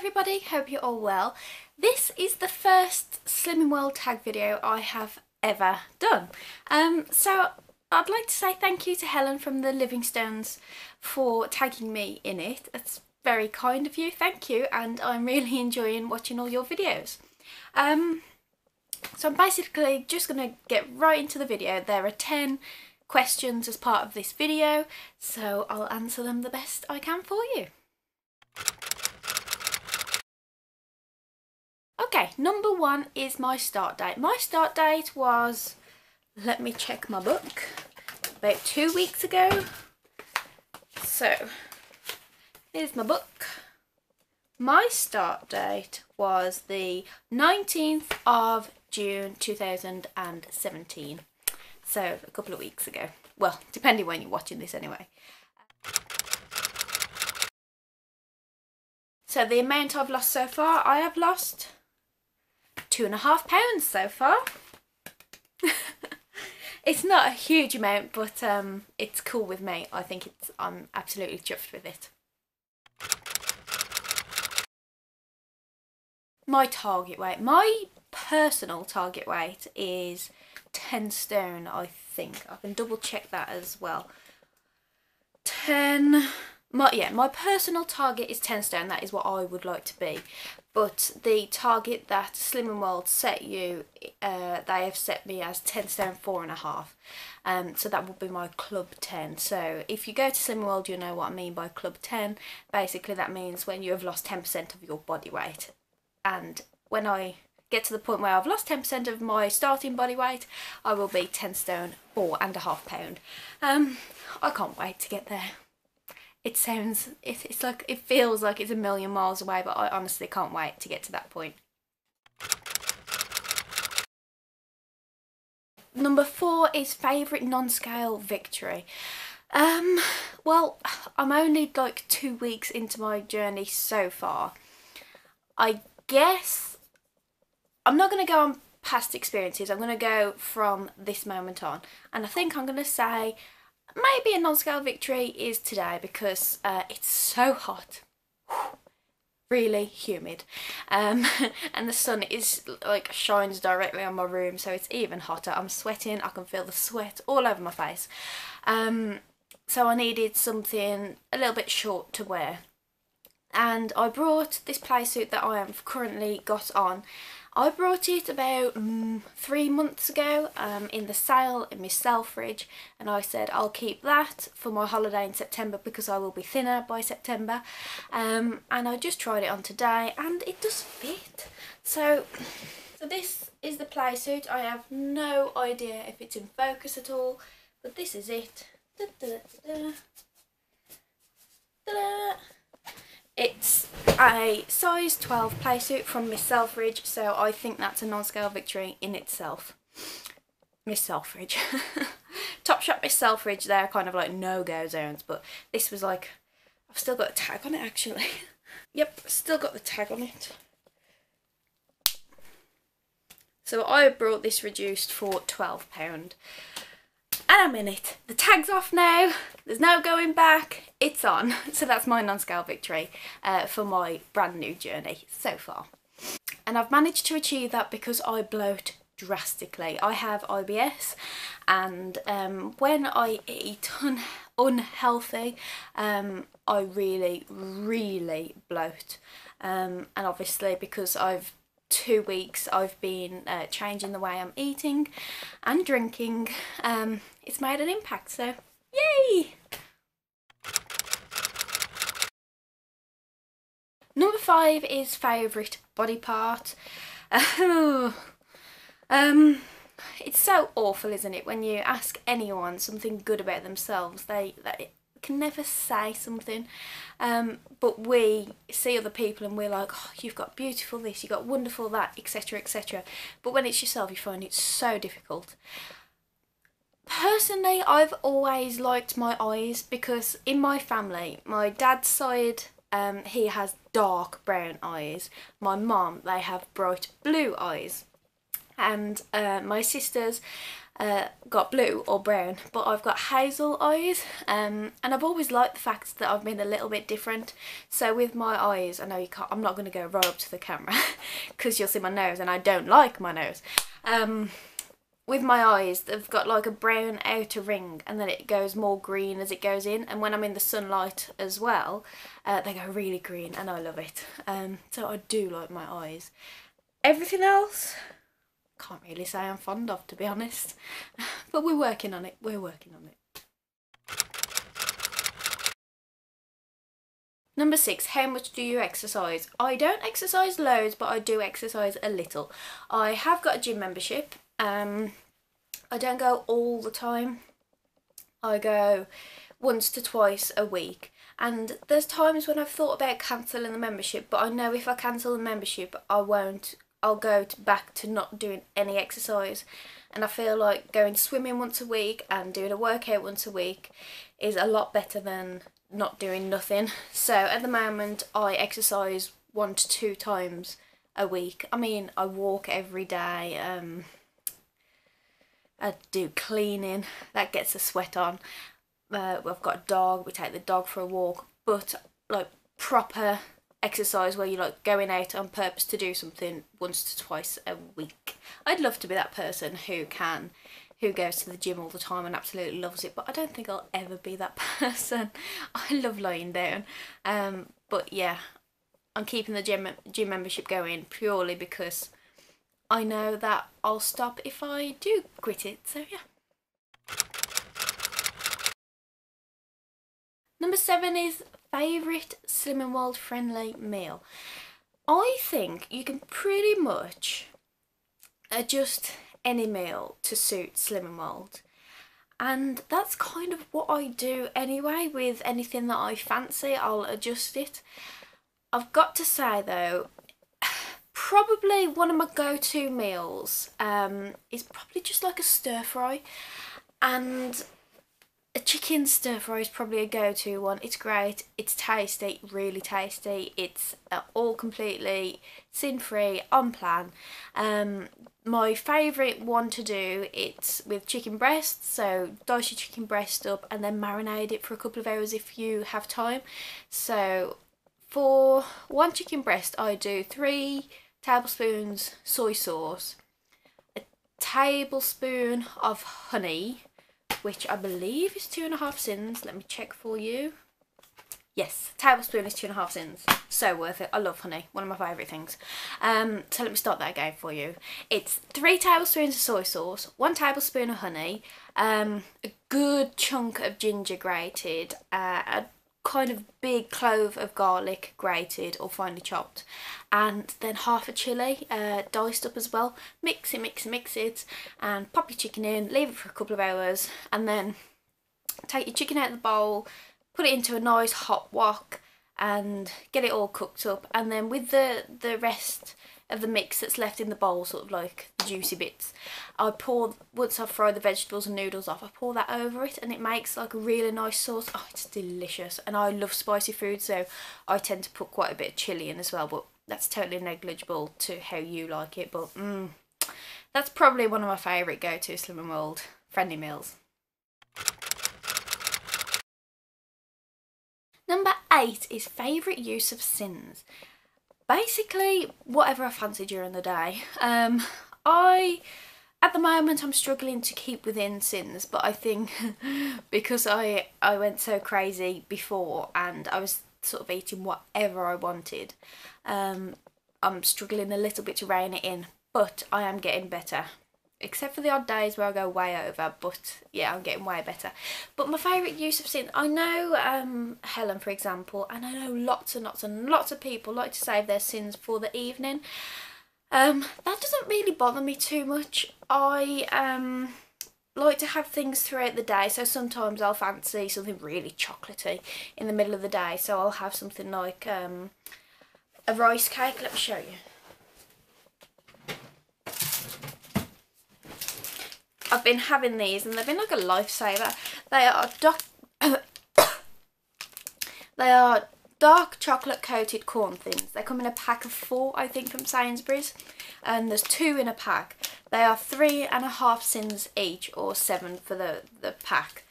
everybody, hope you're all well. This is the first Slimming World tag video I have ever done. So I'd like to say thank you to Helen from the Livingstones for tagging me in it. It's very kind of you, thank you, and I'm really enjoying watching all your videos. So I'm basically just going to get right into the video. There are 10 questions as part of this video, so I'll answer them the best I can for you. Okay, number one is my start date. My start date was, let me check my book, about 2 weeks ago. So, here's my book. My start date was the 19th of June 2017. So, a couple of weeks ago. Well, depending when you're watching this anyway. So, the amount I've lost so far, I have lost £2.5 so far. It's not a huge amount, but it's cool with me. I'm absolutely chuffed with it. My target weight, my personal target weight is 10 stone, I think. I can double check that as well. My personal target is 10 stone. That is what I would like to be. But the target that Slimming World set you, they have set me as 10 stone 4.5. So that would be my club 10. So if you go to Slimming World, you know what I mean by club 10. Basically that means when you have lost 10% of your body weight. And when I get to the point where I've lost 10% of my starting body weight, I will be 10 stone 4.5 pound. I can't wait to get there. It feels like it's a million miles away, but I honestly can't wait to get to that point. Number 4 is favourite non-scale victory. Well, I'm only like 2 weeks into my journey so far. I guess I'm not going to go on past experiences. I'm going to go from this moment on. And I think I'm going to say maybe a non-scale victory is today because it's so hot, really humid, and the sun is like shines directly on my room, so it's even hotter. I'm sweating, I can feel the sweat all over my face. So I needed something a little bit short to wear, and I brought this play suit that I have currently got on. I brought it about 3 months ago in the sale in my Selfridge, and I said I'll keep that for my holiday in September because I will be thinner by September. And I just tried it on today and it does fit. So this is the play suit. I have no idea if it's in focus at all, but this is it. Da, da, da, da. Da-da. It's a size 12 playsuit from Miss Selfridge, so I think that's a non-scale victory in itself. Miss Selfridge. Topshop, Miss Selfridge, they're kind of like no-go zones, but this was like, I've still got a tag on it actually. Yep, still got the tag on it. So I brought this reduced for £12. And I'm in it. The tag's off now. There's no going back. It's on. So that's my non-scale victory for my brand new journey so far. And I've managed to achieve that because I bloat drastically. I have IBS, and when I eat unhealthy, I really bloat. And obviously because 2 weeks I've been changing the way I'm eating and drinking, it's made an impact, so yay! Number 5 is favourite body part. It's so awful, isn't it, when you ask anyone something good about themselves, they can never say something, but we see other people and we're like, oh, you've got beautiful this, you've got wonderful that, etc, etc, but when it's yourself you find it so difficult. Personally, I've always liked my eyes because in my family, my dad's side, he has dark brown eyes. My mum, they have bright blue eyes. And my sisters, got blue or brown, but I've got hazel eyes, and I've always liked the fact that I've been a little bit different. So with my eyes, I know you can't, I'm not going to go right up to the camera because you'll see my nose, and I don't like my nose. With my eyes, they've got like a brown outer ring, and then it goes more green as it goes in, and when I'm in the sunlight as well, they go really green, and I love it. So I do like my eyes. Everything else, can't really say I'm fond of, to be honest, but we're working on it, Number 6, how much do you exercise? I don't exercise loads, but I do exercise a little. I have got a gym membership. I don't go all the time. I go once to twice a week, and there's times when I've thought about cancelling the membership, but I know if I cancel the membership I'll go back to not doing any exercise, and I feel like going swimming once a week and doing a workout once a week is a lot better than not doing nothing. So at the moment I exercise 1 to 2 times a week. I mean, I walk every day, I do cleaning, that gets the sweat on. We've got a dog, we take the dog for a walk, but like proper exercise where you're like going out on purpose to do something once to twice a week. I'd love to be that person who goes to the gym all the time and absolutely loves it, but I don't think I'll ever be that person. I love lying down. But yeah, I'm keeping the gym membership going purely because I know that I'll stop if I do quit it, so yeah. Number 7 is favourite Slimming World friendly meal. I think you can pretty much adjust any meal to suit Slimming World, and that's kind of what I do anyway. With anything that I fancy, I'll adjust it. I've got to say though, probably one of my go-to meals is probably just like a stir fry, and a chicken stir fry is probably a go-to one. It's great, it's tasty, really tasty, it's all completely sin-free, on plan. My favourite one to do, it's with chicken breasts, so dice your chicken breast up and then marinate it for a couple of hours if you have time. So for one chicken breast I do 3 tablespoons soy sauce, a tablespoon of honey, which I believe is 2.5 syns. Let me check for you. Yes, a tablespoon is 2.5 syns. So worth it. I love honey, one of my favourite things. So let me start that again for you. It's 3 tablespoons of soy sauce, 1 tablespoon of honey, a good chunk of ginger grated, a kind of big clove of garlic grated or finely chopped, and then half a chilli diced up as well. Mix it and pop your chicken in, leave it for a couple of hours, and then take your chicken out of the bowl, put it into a nice hot wok and get it all cooked up, and then with the rest of the mix that's left in the bowl, sort of like the juicy bits, I pour, once I've fried the vegetables and noodles off, I pour that over it and it makes like a really nice sauce. Oh, it's delicious, and I love spicy food, so I tend to put quite a bit of chilli in as well, but that's totally negligible to how you like it. But that's probably one of my favourite go-to Slimming World friendly meals. Number 8 is favourite use of syns. Basically, whatever I fancy during the day. At the moment, I'm struggling to keep within syns, but I think because I went so crazy before and I was sort of eating whatever I wanted, I'm struggling a little bit to rein it in, but I am getting better. Except for the odd days where I go way over, but yeah, I'm getting way better. But my favourite use of syns, I know Helen, for example, and I know lots and lots and lots of people like to save their syns for the evening. That doesn't really bother me too much. I like to have things throughout the day, so sometimes I'll fancy something really chocolatey in the middle of the day, so I'll have something like a rice cake. Let me show you. I've been having these and they've been like a lifesaver. They are dark chocolate coated corn thins. They come in a pack of 4, I think, from Sainsbury's, and there's 2 in a pack. They are 3.5 syns each, or 7 for the pack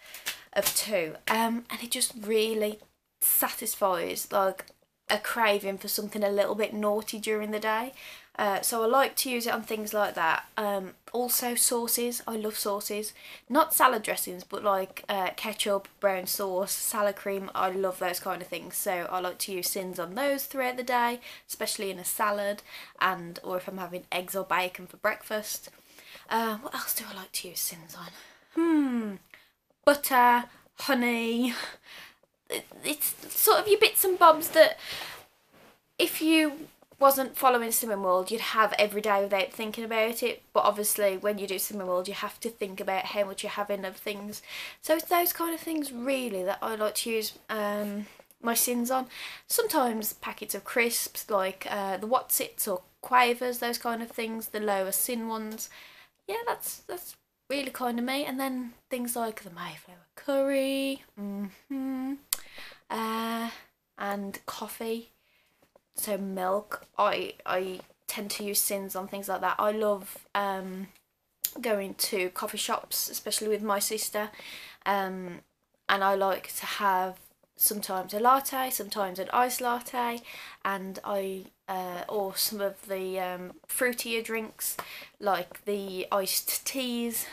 of 2, and it just really satisfies like a craving for something a little bit naughty during the day. So I like to use it on things like that. Also sauces, I love sauces. Not salad dressings, but like ketchup, brown sauce, salad cream, I love those kind of things. So I like to use syns on those throughout the day, especially in a salad, and or if I'm having eggs or bacon for breakfast. What else do I like to use syns on? Butter, honey. It's sort of your bits and bobs that if you wasn't following Slimming World you'd have every day without thinking about it, but obviously when you do Slimming World you have to think about how much you're having of things. So it's those kind of things really that I like to use my syns on. Sometimes packets of crisps like the Wotsits or Quavers, those kind of things, the lower syn ones. Yeah, that's really kind of me. And then things like the Mayflower curry, and coffee. So milk, I tend to use syns on things like that. I love going to coffee shops, especially with my sister, and I like to have sometimes a latte, sometimes an iced latte, and or some of the fruitier drinks like the iced teas.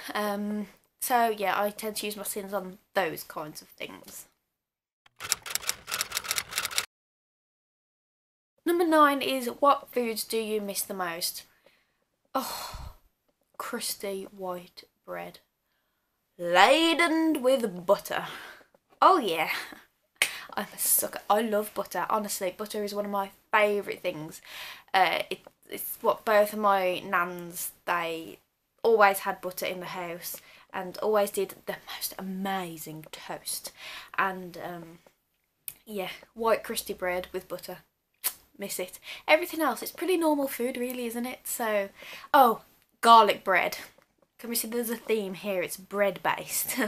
So yeah, I tend to use my syns on those kinds of things. Number 9 is, what foods do you miss the most? Oh, crusty white bread, laden with butter. Oh yeah, I'm a sucker. I love butter. Honestly, butter is one of my favourite things. It's what both of my nans, they always had butter in the house and always did the most amazing toast. And yeah, white crusty bread with butter. Miss it. Everything else, it's pretty normal food really, isn't it? So, oh, garlic bread. Can we see there's a theme here? It's bread based.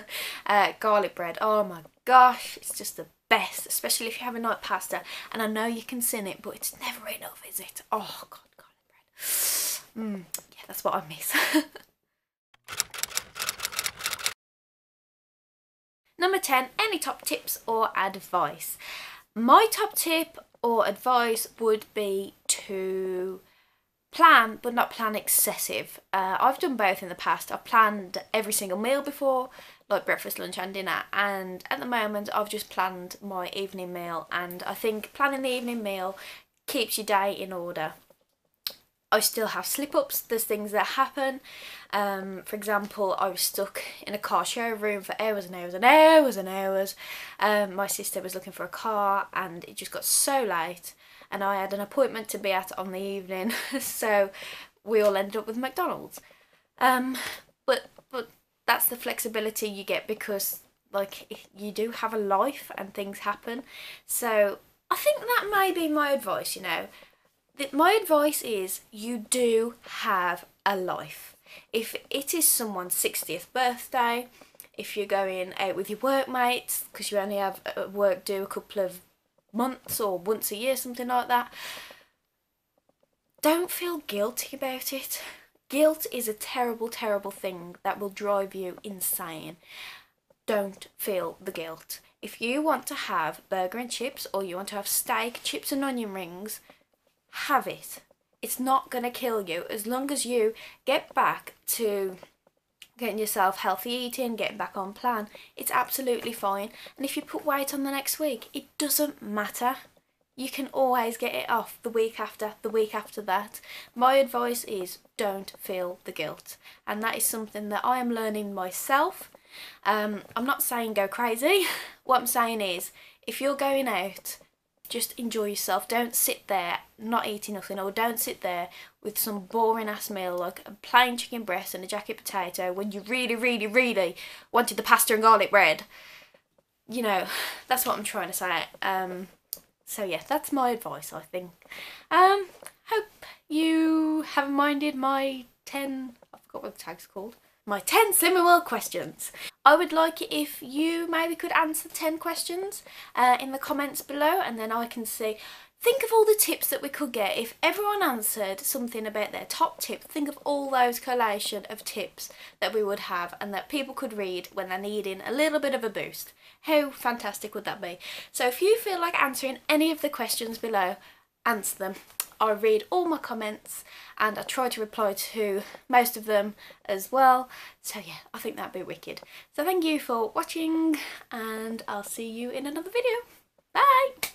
Garlic bread, oh my gosh, it's just the best, especially if you're having like pasta. And I know you can sin it, but it's never enough, is it? Oh god, garlic bread. Yeah, that's what I miss. Number 10, any top tips or advice? My top tip or advice would be to plan, but not plan excessive. I've done both in the past. I've planned every single meal before, like breakfast, lunch and dinner, and at the moment I've just planned my evening meal, and I think planning the evening meal keeps your day in order. I still have slip-ups, there's things that happen. For example, I was stuck in a car showroom for hours and hours and hours and hours. My sister was looking for a car and it just got so late and I had an appointment to be at on the evening, so we all ended up with McDonald's. But that's the flexibility you get because like you do have a life and things happen. So I think that may be my advice, you know. My advice is you do have a life. If it is someone's 60th birthday, if you're going out with your workmates because you only have work due a couple of months or once a year, something like that, don't feel guilty about it. Guilt is a terrible, terrible thing that will drive you insane. Don't feel the guilt. If you want to have burger and chips or you want to have steak, chips and onion rings, have it. It's not going to kill you as long as you get back to getting yourself healthy eating, getting back on plan. It's absolutely fine. And if you put weight on the next week, it doesn't matter. You can always get it off the week after that. My advice is don't feel the guilt. And that is something that I am learning myself. I'm not saying go crazy. What I'm saying is if you're going out, just enjoy yourself. Don't sit there not eating nothing, or don't sit there with some boring ass meal like a plain chicken breast and a jacket potato when you really, really, really wanted the pasta and garlic bread. You know, that's what I'm trying to say. So yeah, that's my advice, I think. Hope you haven't minded my 10, I forgot what the tag's called, my 10 Slimming World questions. I would like it if you maybe could answer 10 questions in the comments below, and then I can see. Think of all the tips that we could get. If everyone answered something about their top tip, think of all those collation of tips that we would have and that people could read when they're needing a little bit of a boost. How fantastic would that be? So if you feel like answering any of the questions below, answer them. I read all my comments and I try to reply to most of them as well. So yeah, I think that'd be wicked. So thank you for watching and I'll see you in another video. Bye!